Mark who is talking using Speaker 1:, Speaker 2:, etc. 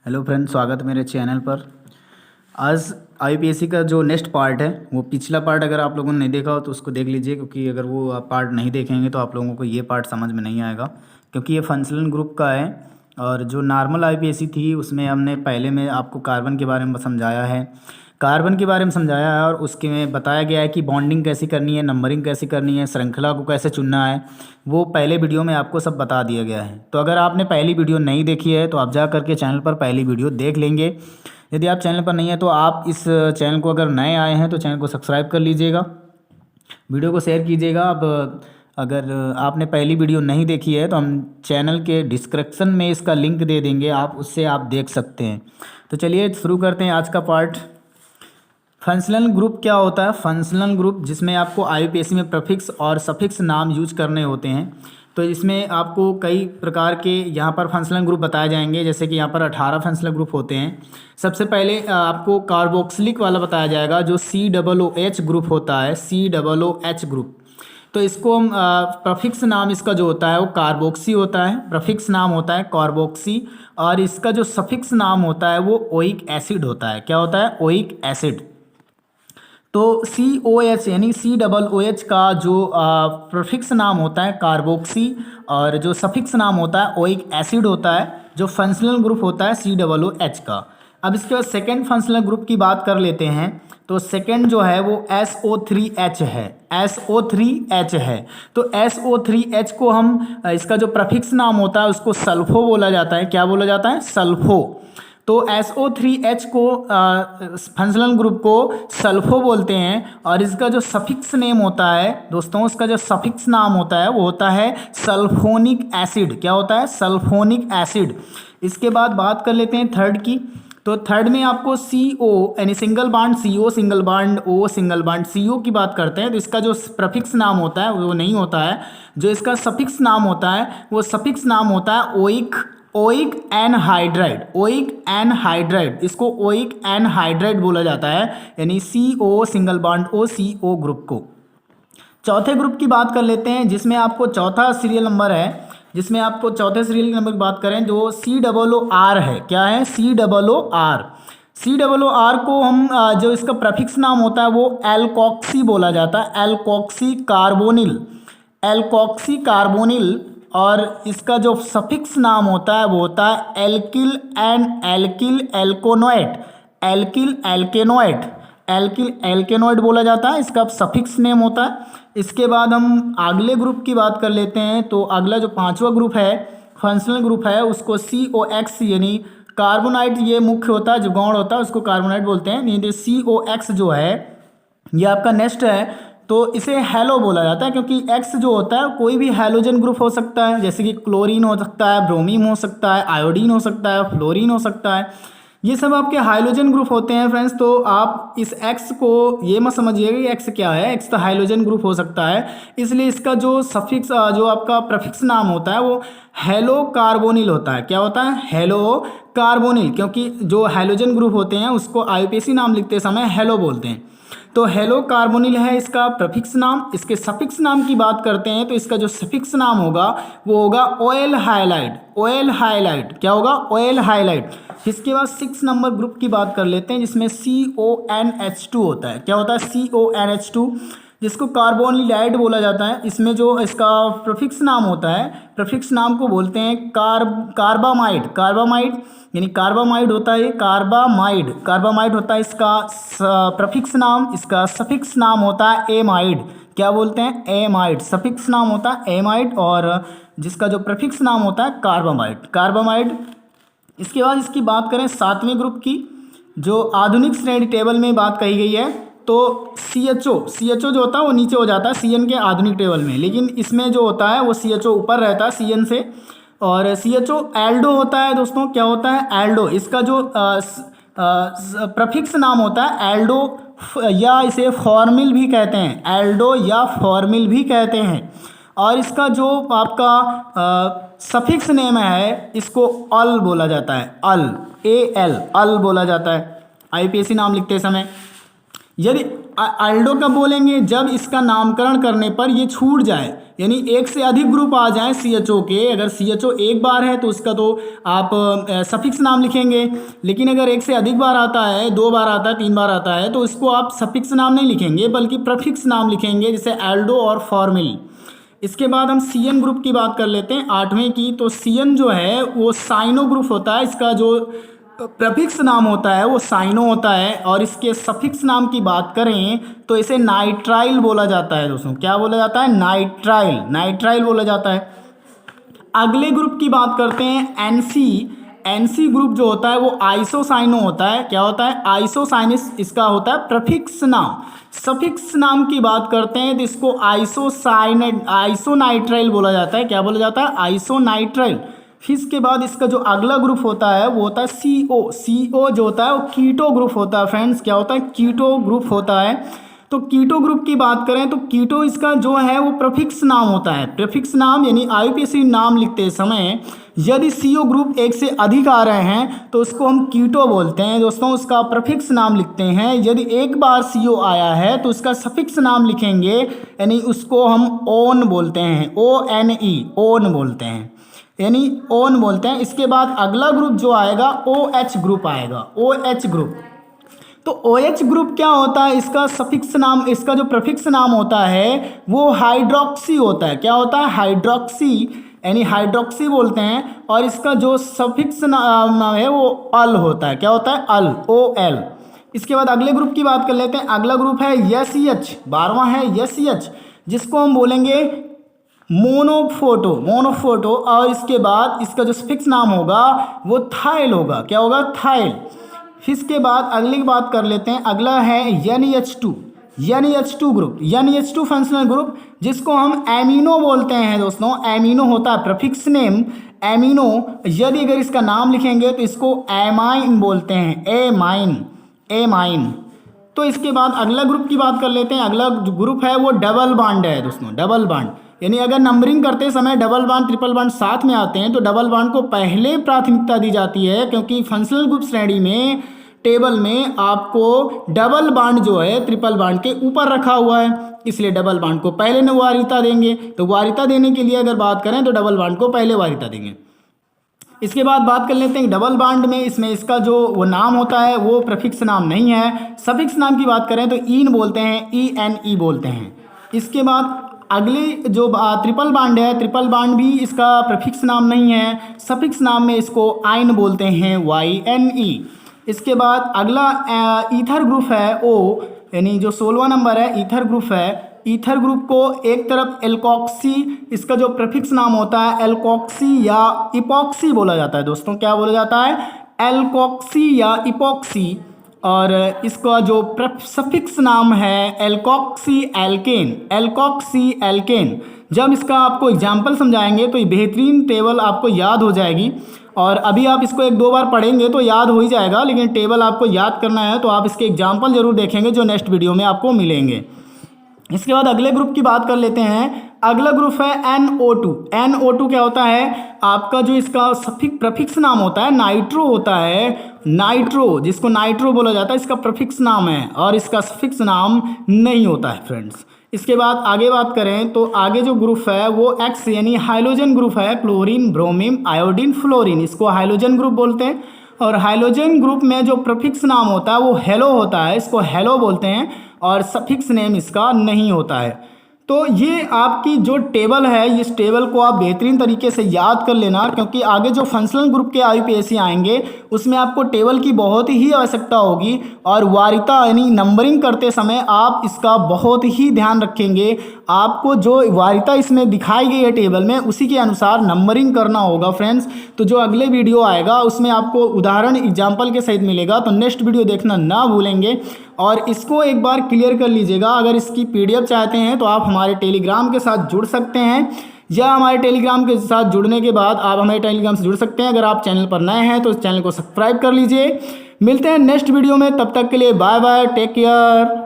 Speaker 1: Hello friend, स्वागत है मेरे चैनल पर। आज आईपीएससी का जो नेक्स्ट पार्ट है वो पिछला पार्ट अगर आप लोगों ने नहीं देखा हो तो उसको देख लीजिए, क्योंकि अगर वो आप पार्ट नहीं देखेंगे तो आप लोगों को ये पार्ट समझ में नहीं आएगा, क्योंकि ये फंक्शनल ग्रुप का है। और जो नॉर्मल आईपीएससी थी उसमें हमने पहले में आपको कार्बन के बारे में समझाया है, कार्बन के बारे में समझाया है और उसके में बताया गया है कि बॉन्डिंग कैसी करनी है, नंबरिंग कैसी करनी है, श्रृंखला को कैसे चुनना है। वो पहले वीडियो में आपको सब बता दिया गया है। तो अगर आपने पहली वीडियो नहीं देखी है तो आप जा करके चैनल पर पहली वीडियो देख लेंगे। यदि आप चैनल पर नहीं है तो आप इस चैनल को अगर नए आए हैं तो चैनल को सब्सक्राइब कर लीजिएगा, वीडियो को शेयर कीजिएगा। अब अगर आपने पहली वीडियो नहीं देखी है तो हम चैनल के डिस्क्रिप्शन में इसका लिंक दे देंगे, आप उससे आप देख सकते हैं। तो चलिए शुरू करते हैं आज का पार्ट। फंक्शनल ग्रुप क्या होता है? फंक्शनल ग्रुप जिसमें आपको आईयूपीएसी में प्रीफिक्स और सफिक्स नाम यूज करने होते हैं। तो इसमें आपको कई प्रकार के यहाँ पर फंक्शनल ग्रुप बताए जाएंगे, जैसे कि यहाँ पर 18 फंक्शनल ग्रुप होते हैं। सबसे पहले आपको कार्बोक्सिलिक वाला बताया जाएगा जो COOH ग्रुप होता है, COOH ग्रुप। तो इसको हम प्रफिक्स नाम इसका जो होता है वो कार्बोक्सी होता है, प्रफिक्स नाम होता है कार्बोक्सी। और इसका जो सफिक्स नाम होता है वो ओइक एसिड होता है। क्या होता है? Oic acid. तो COH यानी COOH का जो प्रीफिक्स नाम होता है कार्बोक्सी और जो सफिक्स नाम होता है ओइक एसिड होता है, जो फंक्शनल ग्रुप होता है COOH का। अब इसके बाद सेकेंड फंक्शनल ग्रुप की बात कर लेते हैं। तो सेकेंड जो है वो SO3H है, SO3H है। तो SO3H को हम इसका जो प्रीफिक्स नाम होता है उसको सल्फो बोला जाता है। क्या बोला जाता है? सल्फो। तो SO3H को फंक्शनल ग्रुप को सल्फो बोलते हैं। और इसका जो सफिक्स नेम होता है दोस्तों, उसका जो सफिक्स नाम होता है वो होता है सल्फोनिक एसिड। क्या होता है? Sulphonic acid. इसके बाद बात कर लेते हैं थर्ड की। तो थर्ड में आपको CO यानी single bond CO, single bond O, single bond CO की बात करते हैं। तो इसका जो प्रीफिक्स नाम होता है वो नहीं होता है, जो इसका सफिक्स नाम होता है वो सफिक्स नाम होता है ओइक एनहाइड्राइड, ओइक एनहाइड्राइड। इसको ओइक एनहाइड्राइड बोला जाता है, यानी CO single bond O CO group को। चौथे ग्रुप की बात कर लेते हैं, जिसमें आपको चौथा सीरियल नंबर है, जिसमें आपको चौथे सीरियल नंबर की बात करें जो COOR है। क्या है? COOR। COOR को हम जो इसका प्रीफिक्स नाम होता है वो एल्कोक्सी बोला जाता है, एल्कोक्सी कार्बोनिल, एल्कोक्सी कार्बोनिल। और इसका जो सफिक्स नाम होता है वो होता है alkyl and alkyl alkanoate, alkyl alkanoate, alkyl alkanoate बोला जाता है, इसका सफिक्स नेम होता है। इसके बाद हम अगले ग्रुप की बात कर लेते हैं। तो अगला जो पांचवा ग्रुप है, फंक्शनल ग्रुप है, उसको COX यानी कार्बोनाइट, ये मुख्य होता है, जो गौण होता है उसको कार्बोनाइट बोलते हैं। नहीं तो COX जो है ये आपका नेक्स्ट है। तो इसे हैलो बोला जाता है, क्योंकि X जो होता है कोई भी हैलोजन ग्रुप हो सकता है, जैसे कि क्लोरीन हो सकता है, ब्रोमीन हो सकता है, आयोडीन हो सकता है, फ्लोरीन हो सकता है। ये सब आपके हाइलोजन ग्रुप होते हैं फ्रेंड्स। तो आप इस X को ये मत समझिएगा कि X क्या है, X तो हाइलोजन ग्रुप हो सकता है। इसलिए इसका जो सफिक्स जो आपका प्रीफिक्स नाम होता है वो हेलो कार्बोनिल होता है। क्या होता है? हेलो कार्बोनिल, क्योंकि जो हाइलोजन ग्रुप होते हैं उसको आईयूपीएसी नाम लिखते समय हेलो बोलते हैं। तो हेलो कार्बोनिल है इसका प्रीफिक्स नाम। इसके सफिक्स नाम की बात करते हैं तो इसका जो सफिक्स नाम होगा वो होगा ऑयल हाइलाइड, ऑयल हाइलाइड। क्या होगा? Oil halide. इसके बाद 6 नंबर ग्रुप की बात कर लेते हैं, जिसमें CONH2 होता है। क्या होता है? CONH2, जिसको कार्बोनिलाइड बोला जाता है। इसमें जो इसका प्रीफिक्स नाम होता है, प्रीफिक्स नाम को बोलते हैं कार्बामाइड, कार्बामाइड यानी कार्बामाइड होता है, कार्बामाइड, कार्बामाइड होता है इसका प्रीफिक्स नाम। इसका सफिक्स नाम होता है एमाइड। क्या बोलते हैं? एमाइड। सफिक्स नाम होता है एमाइड और जिसका जो प्रीफिक्स नाम होता है कार्बामाइड, कार्बामाइड। इसके बाद इसकी बात करें 7वें ग्रुप की, जो आधुनिक श्रेणी टेबल में बात कही गई है। तो CHO जो होता है वो नीचे हो जाता है CN के आधुनिक टेबल में, लेकिन इसमें जो होता है वो CHO ऊपर रहता है CN से। और CHO एल्डो होता है दोस्तों। क्या होता है? एल्डो। इसका जो प्रफिक्स नाम होता है एल्डो, या इसे फॉर्मिल भी कहते हैं, एल्डो या फॉर्मिल भी कहते हैं। और इसका जो आपका सफिक्स नेम है इसको अल बोला जाता है, अल, AL, अल बोला जाता है आईपीएसी नाम लिखते समय। यदि अल्डो कब बोलेंगे, जब इसका नामकरण करने पर ये छूट जाए, यानी एक से अधिक ग्रुप आ जाएं CHO के। अगर CHO एक बार है तो उसका तो आप सफिक्स नाम लिखेंगे, लेकिन अगर एक से अधिक बार आता है, 2 बार आता है, 3 बार आता है, तो इसको आप सफिक्स नाम नहीं लिखेंगे बल्कि प्रफिक्स नाम लिखेंगे, जैसे एल्डो और फॉर्मिल। इसके बाद हम CN ग्रुप की बात कर लेते हैं 8वें की। तो CN जो है वो साइनो ग्रुप होता है, इसका जो प्रफिक्स नाम होता है वो साइनो होता है, और इसके सफिक्स नाम की बात करें तो इसे नाइट्राइल बोला जाता है दोस्तों। क्या बोला जाता है? नाइट्राइल, नाइट्राइल बोला जाता है। अगले ग्रुप की बात करते हैं NC। NC ग्रुप जो होता है वो आइसोसाइनो होता है। क्या होता है? आइसोसाइनिस इसका होता है प्रफिक्स नाम। सफिक्स नाम की बात करते हैं तो इसको आइसोनाइट्राइल बोला जाता है। क्या बोला जाता है? आइसोनाइट्राइल। फिर इसके बाद इसका जो अगला ग्रुप होता है वो होता है CO। CO जो होता है वो कीटो ग्रुप होता है फ्रेंड्स। क्या होता है? कीटो ग्रुप होता है। तो कीटो ग्रुप की बात करें तो कीटो इसका जो है वो प्रीफिक्स नाम होता है। प्रीफिक्स नाम यानी IUPAC नाम लिखते समय यदि CO ग्रुप एक से अधिक आ रहे हैं तो उसको हम कीटो बोलते हैं दोस्तों, उसका प्रीफिक्स नाम लिखते हैं। यदि एक बार CO आया है तो उसका सफिक्स नाम लिखेंगे, यानी उसको हम ओन बोलते हैं, ONE, ओन बोलते हैं, यानी ओन बोलते हैं। इसके बाद अगला ग्रुप जो आएगा OH ग्रुप आएगा, OH ग्रुप। तो OH ग्रुप क्या होता है? इसका सफिक्स नाम, इसका जो प्रीफिक्स नाम होता है वो हाइड्रोक्सी होता है। क्या होता है? हाइड्रोक्सी, यानी हाइड्रोक्सी बोलते हैं। और इसका जो सफिक्स नाम है वो अल होता है। क्या होता है? अल, OL। इसके बाद अगले ग्रुप की बात कर लेते हैं। अगला ग्रुप है SEH, 12वां है SEH, जिसको हम बोलेंगे मोनोफोटो, मोनोफोटो। और इसके बाद इसका जो सफिक्स नाम होगा वो थाइल होगा। क्या होगा? थाइल। फिर इसके बाद अगली बात कर लेते हैं। अगला है NH2, NH2 group, NH2 functional group, जिसको हम एमिनो बोलते हैं दोस्तों। एमिनो होता है प्रीफिक्स नेम, एमिनो। यदि अगर इसका नाम लिखेंगे तो इसको एमाइन बोलते हैं, एमाइन, एमाइन। तो इसके बाद अगला ग्रुप की बात कर लेते हैं। अगला ग्रुप है वो डबल बॉन्ड है दोस्तों, डबल बॉन्ड। यानी अगर नंबरिंग करते समय डबल बॉन्ड ट्रिपल बॉन्ड साथ में आते हैं तो डबल बॉन्ड को पहले प्राथमिकता दी जाती है, क्योंकि फंक्शनल ग्रुप श्रेणी में टेबल में आपको डबल बॉन्ड जो है ट्रिपल बॉन्ड के ऊपर रखा हुआ है, इसलिए डबल बॉन्ड को पहले न वारिता देंगे। तो वारिता देने के लिए अगर बात करें तो डबल बॉन्ड को पहले वारिता देंगे। इसके बाद बात कर लेते हैं डबल बॉन्ड में, इसमें इसका जो वो नाम होता है वो प्रीफिक्स नाम नहीं है। सफिक्स नाम की बात करें तो ईन बोलते हैं, ENE बोलते हैं। इसके बाद अगली जो ट्रिपल बॉन्ड है, ट्रिपल बॉन्ड भी इसका प्रीफिक्स नाम नहीं है, सफिक्स नाम में इसको आइन बोलते हैं, YNE। इसके बाद अगला ईथर ग्रुप है O, यानी जो 16वां नंबर है ईथर ग्रुप है। ईथर ग्रुप को एक तरफ एल्कोक्सी, इसका जो प्रीफिक्स नाम होता है एल्कोक्सी या इपॉक्सी बोला जाता है दोस्तों। क्या बोला जाता है? एल्कोक्सी या इपॉक्सी। और इसका जो सफिक्स नाम है एल्कोक्सी एल्केन, एल्कोक्सी एल्केन। जब इसका आपको एग्जाम्पल समझाएंगे तो ये बेहतरीन टेबल आपको याद हो जाएगी, और अभी आप इसको 1-2 बार पढ़ेंगे तो याद हो ही जाएगा, लेकिन टेबल आपको याद करना है तो आप इसके एग्जाम्पल जरूर देखेंगे जो नेक्स्ट वीडियो में आपको मिलेंगे। इसके बाद अगले ग्रुप की बात कर लेते हैं। अगला ग्रुप है NO2। NO2 क्या होता है? आपका जो इसका प्रीफिक्स नाम होता है नाइट्रो होता है, नाइट्रो, जिसको नाइट्रो बोला जाता है, इसका प्रीफिक्स नाम है और इसका सफिक्स नाम नहीं होता है फ्रेंड्स। इसके बाद आगे बात करें तो आगे जो ग्रुप है वो X यानी हाइलोजन ग्रुप है, क्लोरीन, ब्रोमीन, आयोडीन, फ्लोरीन, इसको हाइलोजन ग्रुप बोलते हैं। और हाइलोजन ग्रुप में जो प्रीफिक्स नाम होता है वो हेलो होता है, इसको हेलो बोलते हैं, और सफिक्स नेम इसका नहीं होता है। तो ये आपकी जो टेबल है, इस टेबल को आप बेहतरीन तरीके से याद कर लेना, क्योंकि आगे जो फंक्शनल ग्रुप के IUPAC आएंगे उसमें आपको टेबल की बहुत ही आवश्यकता होगी, और वारिता यानी नंबरिंग करते समय आप इसका बहुत ही ध्यान रखेंगे। आपको जो वारिता इसमें दिखाई गई है टेबल में उसी के अनुसार नंबरिंग करना होगा फ्रेंड्स। तो जो अगले वीडियो आएगा उसमें आपको उदाहरण एग्जाम्पल के सहित मिलेगा, तो नेक्स्ट वीडियो देखना ना भूलेंगे। और इसको एक बार क्लियर कर लीजिएगा। अगर इसकी PDF चाहते हैं तो आप हमारे टेलीग्राम के साथ जुड़ सकते हैं, या हमारे टेलीग्राम के साथ जुड़ने के बाद आप हमारे टेलीग्राम से जुड़ सकते हैं। अगर आप चैनल पर नए हैं तो इस चैनल को सब्सक्राइब कर लीजिए। मिलते हैं नेक्स्ट वीडियो में, तब तक के लिए बाय बाय, टेक केयर।